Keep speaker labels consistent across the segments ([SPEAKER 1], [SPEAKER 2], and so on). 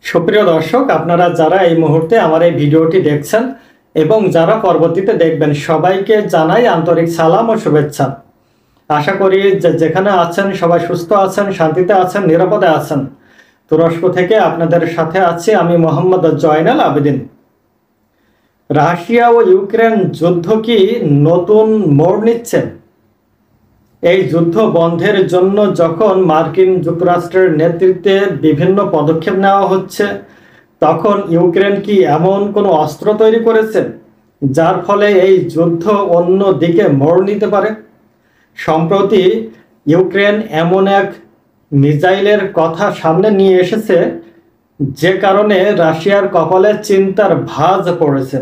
[SPEAKER 1] সুপ্রিয় দর্শক, আপনারা যারা এই মুহূর্তে আমার এই ভিডিওটি দেখছেন এবং যারা পরবর্তীতে দেখবেন, সবাইকে জানাই আন্তরিক সালাম ও শুভেচ্ছা। আশা করি যে যেখানে আছেন সবাই সুস্থ আছেন, শান্তিতে আছেন, নিরাপদে আছেন। তুরস্ক থেকে আপনাদের সাথে আছি আমি মোহাম্মদ জয়নাল আবেদিন। রাশিয়া ও ইউক্রেন যুদ্ধ কি নতুন মোড় নিচ্ছে? এই যুদ্ধ বন্ধের জন্য যখন মার্কিন যুক্তরাষ্ট্রের নেতৃত্বে বিভিন্ন পদক্ষেপ নেওয়া হচ্ছে, তখন ইউক্রেন কি এমন কোনো অস্ত্র তৈরি করেছে যার ফলে এই যুদ্ধ অন্য দিকে মোড় নিতে পারে? সম্প্রতি ইউক্রেন এমন এক মিসাইলের কথা সামনে নিয়ে এসেছে যে কারণে রাশিয়ার কপালে চিন্তার ভাঁজ পড়েছে।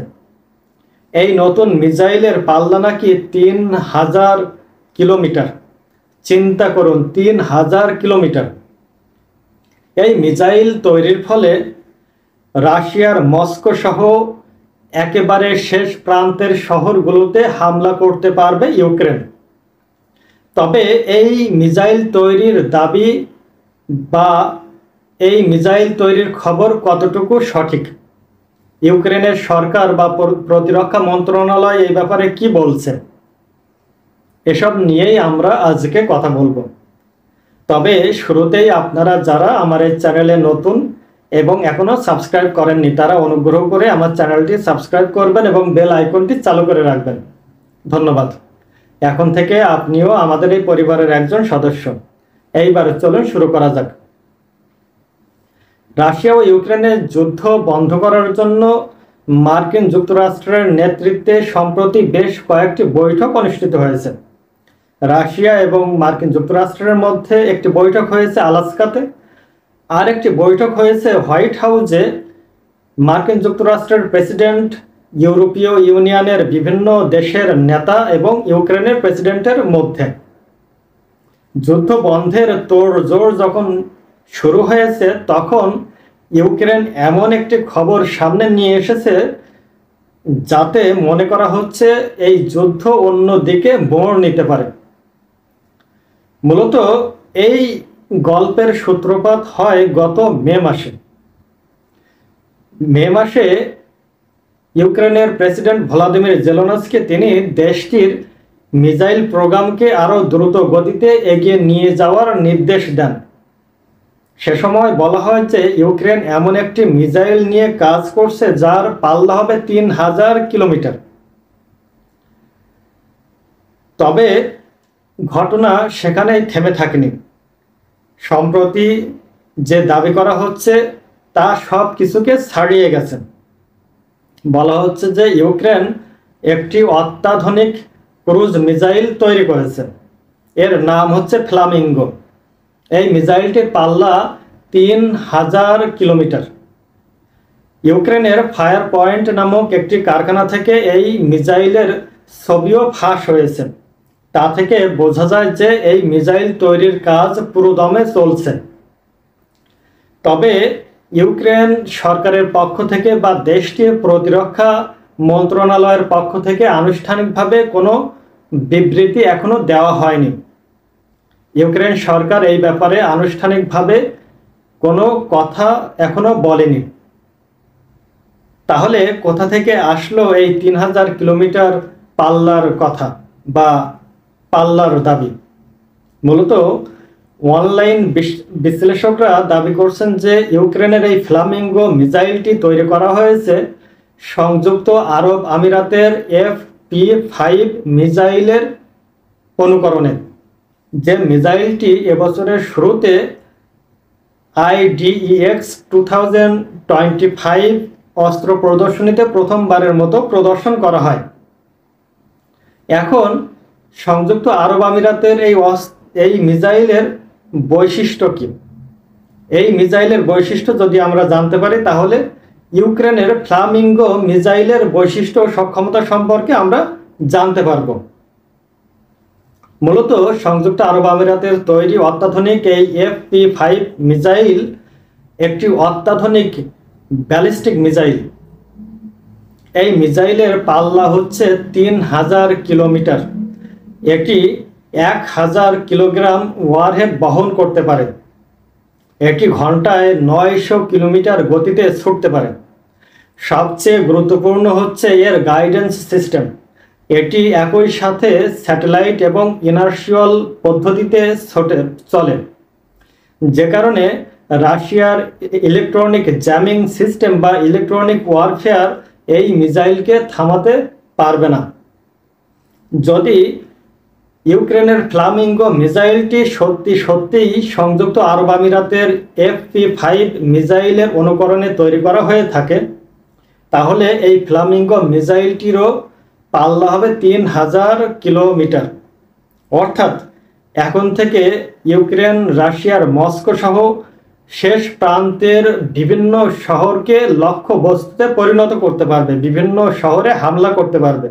[SPEAKER 1] এই নতুন মিসাইলের পাল্লা নাকি 3000 কিলোমিটার। চিন্তা করুন, 3000 কিলোমিটার। এই মিসাইল তৈরির ফলে রাশিয়ার মস্কো সহ একেবারে শেষ প্রান্তের শহরগুলোতে হামলা করতে পারবে ইউক্রেন। তবে এই মিসাইল তৈরির দাবি বা এই মিসাইল তৈরির খবর কতটুকু সঠিক, ইউক্রেনের সরকার বা প্রতিরক্ষা মন্ত্রণালয় এই ব্যাপারে কি বলছে, এসব নিয়েই আমরা আজকে কথা বলবো। তবে শুরুতেই আপনারা যারা আমার এই চ্যানেলে নতুন এবং এখনো সাবস্ক্রাইব করেননি, তারা অনুগ্রহ করে আমার চ্যানেলটি সাবস্ক্রাইব করবেন এবং বেল আইকনটি চালু করে রাখবেন। ধন্যবাদ। এখন থেকে আপনিও আমাদের এই পরিবারের একজন সদস্য। এইবার চলুন শুরু করা যাক। রাশিয়া ও ইউক্রেনের যুদ্ধ বন্ধ করার জন্য মার্কিন যুক্তরাষ্ট্রের নেতৃত্বে সম্প্রতি বেশ কয়েকটি বৈঠক অনুষ্ঠিত হয়েছে। রাশিয়া এবং মার্কিন যুক্তরাষ্ট্রের মধ্যে একটি বৈঠক হয়েছে আলাস্কাতে, আর একটি বৈঠক হয়েছে হোয়াইট হাউসে মার্কিন যুক্তরাষ্ট্রের প্রেসিডেন্ট, ইউরোপীয় ইউনিয়নের বিভিন্ন দেশের নেতা এবং ইউক্রেনের প্রেসিডেন্টের মধ্যে। যুদ্ধ বন্ধের তোড়জোড় যখন শুরু হয়েছে, তখন ইউক্রেন এমন একটি খবর সামনে নিয়ে এসেছে যাতে মনে করা হচ্ছে এই যুদ্ধ অন্য দিকে মোড় নিতে পারে। মূলত এই গল্পের সূত্রপাত হয় গত মে মাসে ইউক্রেনের প্রেসিডেন্ট ভ্লাদিমির জেলেনস্কি তিনি দেশটির মিসাইল প্রোগ্রামকে আরও দ্রুত গতিতে এগিয়ে নিয়ে যাওয়ার নির্দেশ দেন। সে সময় বলা হয় যে ইউক্রেন এমন একটি মিসাইল নিয়ে কাজ করছে যার পাল্লা হবে 3000 কিলোমিটার। তবে ঘটনা সেখানেই থেমে থাকেনি। সম্প্রতি যে দাবি করা হচ্ছে তা সব কিছুকে ছাড়িয়ে গেছে। বলা হচ্ছে যে ইউক্রেন একটি অত্যাধুনিক ক্রুজ মিসাইল তৈরি করেছে। এর নাম হচ্ছে ফ্লামিঙ্গো। এই মিসাইলটির পাল্লা 3000 কিলোমিটার। ইউক্রেনের ফায়ার পয়েন্ট নামক একটি কারখানা থেকে এই মিসাইলের ছবিও ফাঁস হয়েছে। তা থেকে বোঝা যায় যে এই মিসাইল তৈরির কাজ পুরোদমে চলছে। তবে ইউক্রেন সরকারের পক্ষ থেকে বা দেশটির প্রতিরক্ষা মন্ত্রণালয়ের পক্ষ থেকে আনুষ্ঠানিকভাবে কোনো বিবৃতি এখনো দেওয়া হয়নি। ইউক্রেন সরকার এই ব্যাপারে আনুষ্ঠানিকভাবে কোনো কথা এখনো বলেনি। তাহলে কোথা থেকে আসলো এই 3000 কিলোমিটার পাল্লার কথা বা পাল্লার দাবি? মূলত অনলাইন বিশ্লেষকরা দাবি করছেন যে ইউক্রেনের এই ফ্লামিঙ্গো মিসাইলটি তৈরি করা হয়েছে সংযুক্ত আরব আমিরাতের FP5 মিসাইলের অনুকরণে। যে মিসাইলটি এবছরের শুরুতে IDEX 2025 অস্ত্র প্রদর্শনীতে প্রথমবারের মতো প্রদর্শন করা হয়। এখন সংযুক্ত আরব আমিরাতের এই মিসাইলের বৈশিষ্ট্য কি? এই মিসাইলের বৈশিষ্ট্য যদি আমরা জানতে পারি, তাহলে ইউক্রেনের ফ্লামিঙ্গো মিসাইলের বৈশিষ্ট্য ও সক্ষমতা সম্পর্কে আমরা জানতে পারব। মূলত সংযুক্ত আরব আমিরাতের তৈরি অত্যাধুনিক এই FP5 মিসাইল একটি অত্যাধুনিক ব্যালিস্টিক মিসাইল। এই মিসাইলের পাল্লা হচ্ছে 3000 কিলোমিটার। এটি 1000 কিলোগ্রাম ওয়ারহেড বহন করতে পারে। এটি ঘন্টায় 900 কিলোমিটার গতিতে ছুটতে পারে। সবচেয়ে গুরুত্বপূর্ণ হচ্ছে এর গাইডেন্স সিস্টেম। এটি একই সাথে স্যাটেলাইট এবং ইনার্শিয়াল পদ্ধতিতে চলে, যে কারণে রাশিয়ার ইলেকট্রনিক জ্যামিং সিস্টেম বা ইলেকট্রনিক ওয়ারফেয়ার এই মিসাইলকে থামাতে পারবে না। যদি ইউক্রেনের ফ্লামিঙ্গো মিসাইলটি সত্যিই সংযুক্ত আরব আমিরাতের FP5 মিসাইলের অনুকরণে তৈরি করা হয়ে থাকে, তাহলে এই ফ্লামিঙ্গো মিসাইলটিরও পাল্লা হবে 3000 কিলোমিটার। অর্থাৎ এখন থেকে ইউক্রেন রাশিয়ার মস্কো সহ শেষ প্রান্তের বিভিন্ন শহরকে লক্ষ্যবস্তুতে পরিণত করতে পারবে, বিভিন্ন শহরে হামলা করতে পারবে।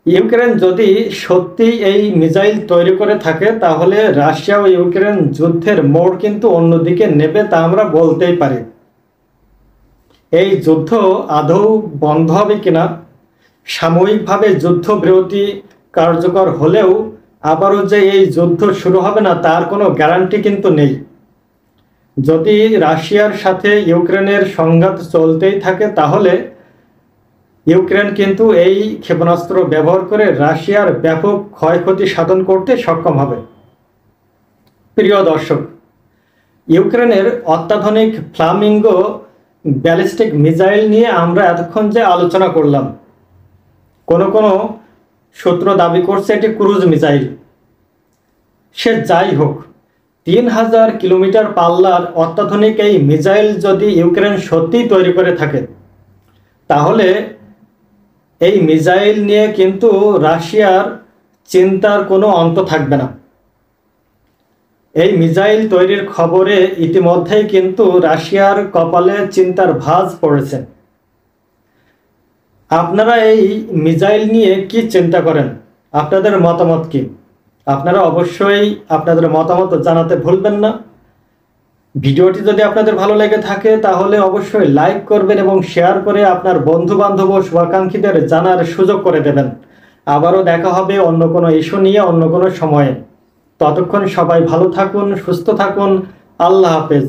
[SPEAKER 1] ইউক্রেন যদি সত্যি এই মিসাইল তৈরি করে থাকে, তাহলে রাশিয়া ও ইউক্রেন যুদ্ধের মোড় কিন্তু অন্যদিকে নেবে, তা আমরা বলতেই পারি। এই যুদ্ধ আদৌ বন্ধ হবে কিনা, সাময়িকভাবে যুদ্ধবিরতি কার্যকর হলেও আবারও যে এই যুদ্ধ শুরু হবে না তার কোনো গ্যারান্টি কিন্তু নেই। যদি রাশিয়ার সাথে ইউক্রেনের সংঘাত চলতেই থাকে, তাহলে ইউক্রেন কিন্তু এই ক্ষেপণাস্ত্র ব্যবহার করে রাশিয়ার ব্যাপক ক্ষয়ক্ষতি সাধন করতে সক্ষম হবে। প্রিয় দর্শক, ইউক্রেনের অত্যাধুনিক ফ্লামিঙ্গো ব্যালিস্টিক মিসাইল নিয়ে আমরা এতক্ষণ যে আলোচনা করলাম, কোনো সূত্র দাবি করছে এটি ক্রুজ মিসাইল। সে যাই হোক, 3000 কিলোমিটার পাল্লার অত্যাধুনিক এই মিসাইল যদি ইউক্রেন সত্যিই তৈরি করে থাকে, তাহলে এই মিসাইল নিয়ে কিন্তু রাশিয়ার চিন্তার কোনো অন্ত থাকবে না। এই মিসাইল তৈরির খবরে ইতিমধ্যেই কিন্তু রাশিয়ার কপালে চিন্তার ভাঁজ পড়েছে। আপনারা এই মিসাইল নিয়ে কি চিন্তা করেন? আপনাদের মতামত কি? আপনারা অবশ্যই আপনাদের মতামত জানাতে ভুলবেন না। ভিডিওটি যদি আপনাদের ভালো লেগে থাকে, তাহলে অবশ্যই লাইক করবেন এবং শেয়ার করে আপনার বন্ধু বান্ধব ও শুভাকাঙ্ক্ষীদের জানার সুযোগ করে দেবেন। আবারও দেখা হবে অন্য কোনো ইস্যু নিয়ে অন্য কোনো সময়ে। ততক্ষণ সবাই ভালো থাকুন, সুস্থ থাকুন। আল্লাহ হাফেজ।